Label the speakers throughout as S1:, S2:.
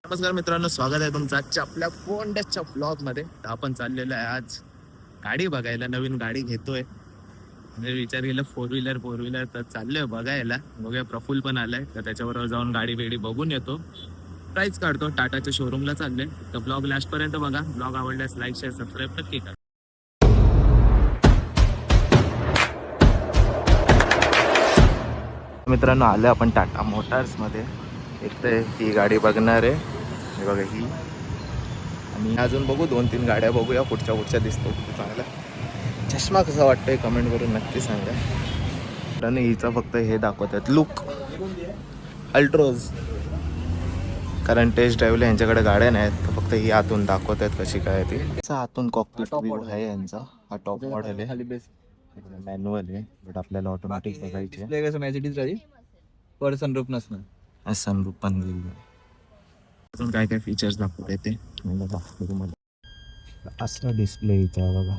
S1: नमस्कार मित्रांनो, स्वागत आहे तुमचं आजच्या आपल्या कोंड्याच्या ब्लॉग मध्ये. तर आपण चाललेलो आहे आज गाडी बघायला. नवीन गाडी घेतोय म्हणजे विचार केला फोर व्हीलर तर चाललोय बघायला. बघूया, प्रफुल पण आलाय तर त्याच्याबरोबर जाऊन गाडी बिडी बघून येतो, प्राईस काढतो. टाटाच्या शोरूमला चाललोय. तर ब्लॉग लास्ट पर्यंत बघा. ब्लॉग आवडल्यास लाईक शेअर सबस्क्राईब नक्की करा. मित्रांनो, आलो आपण टाटा मोटार्स मध्ये. एक तर ही गाडी बघणार आहे, हे बघा ही. आणि अजून बघू 2-3 गाड्या बघूया, पुढच्या दिसतो चांगला. चष्मा कसा वाटतोय कमेंट करून नक्की सांगा. आणि हिचा फक्त हे दाखवतात लुक अल्ट्रोज, कारण टेस्ट ड्राईव्हला यांच्याकडे गाड्या नाहीत, तर फक्त ही आतून दाखवतात कशी काय ती. आतून कॉकपिट व्ह्यू आहे यांचा. हा टॉप मॉडेल आहे, मॅन्युअल आहे, बट आपल्याला ऑटोमॅटिक बघायची.
S2: वर सनरूफ नसणार,
S1: सनरूफ पण दिली. अजून काय काय फीचर्स दाखवत ते मला. असला डिस्प्ले इथं बघा.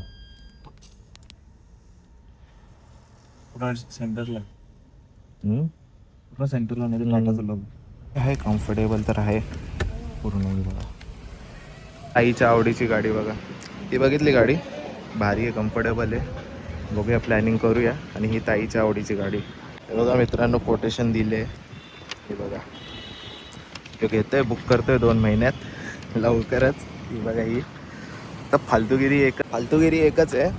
S2: सेंटरला
S1: सेंटरला आहे. कम्फर्टेबल तर आहे पूर्ण. बघा, आईच्या आवडीची गाडी बघा. ती बघितली गाडी, भारी आहे, कम्फर्टेबल आहे. बघूया, प्लॅनिंग करूया. आणि ही ताईच्या आवडीची गाडी. हे बघा मित्रांनो, कोटेशन दिले. हे बघा, तो घेतोय, बुक करतोय 2 महिन्यात लवकरच. ही बघा ही. तर फालतूगिरी एकच आहे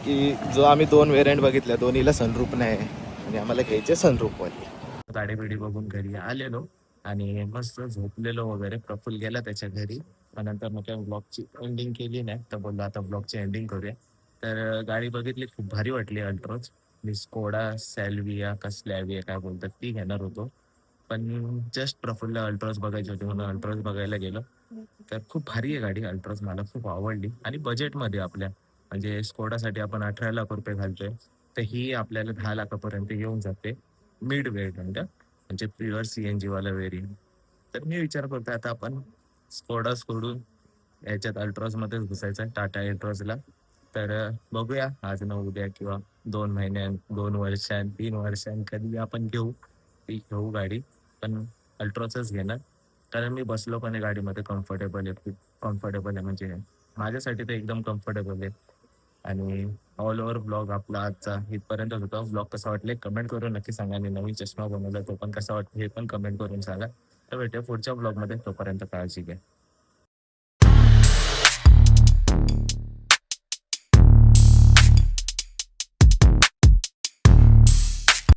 S1: की जो आम्ही 2 वेरियंट बघितल्या, दोन्हीला सनरूफ नाही आणि आम्हाला घ्यायचे सनरूफवाली. गाडी बिडी बघून घरी आलेलो आणि मस्त झोपलेलो वगैरे. प्रफुल गेला त्याच्या घरी. नंतर मग त्या ब्लॉगची एंडिंग केली नाही, तर बोललो आता ब्लॉगची एंडिंग करूया. तर गाडी बघितली, खूप भारी वाटली अल्ट्रोज. मी स्कोडा सॅल्विया का स्लॅविया काय बोलतात ती घेणार होतो, पण जस्ट प्रफुल्ला अल्ट्रोज बघायची होती म्हणून अल्ट्रोज बघायला गेलो. तर खूप भारी आहे गाडी अल्ट्रोज, मला खूप आवडली. आणि बजेटमध्ये आपल्या, म्हणजे स्कोडासाठी आपण 18 लाख रुपये घालतोय, तर ही आपल्याला 10 लाखापर्यंत येऊन जाते. मिड वेरियंट म्हणजे प्युअर CNG वाला वेरियंट. तर मी विचार करतोय आता आपण स्कोडा सोडून याच्यात अल्ट्रोजमध्येच घुसायचं आहे, टाटा अल्ट्रोजला. तर बघूया आज न उद्या किंवा 2 महिन्यां, 2 वर्षां, 3 वर्षां कधी आपण घेऊ गाडी. पण अल्ट्रोजच घेणार, कारण मी बसलो पण आहे गाडीमध्ये. कम्फर्टेबल आहे, खूप कम्फर्टेबल आहे, म्हणजे माझ्यासाठी तर एकदम कम्फर्टेबल आहे. आणि ऑल ओव्हर ब्लॉग आपला आजचा इथपर्यंतच होता. ब्लॉग कसा वाटले कमेंट करून नक्की सांगा. आणि नवीन चष्मा बनवला तो पण कसा वाटतो हे पण कमेंट करून सांगा. तर भेटूया पुढच्या ब्लॉगमध्ये. तोपर्यंत काळजी घ्या.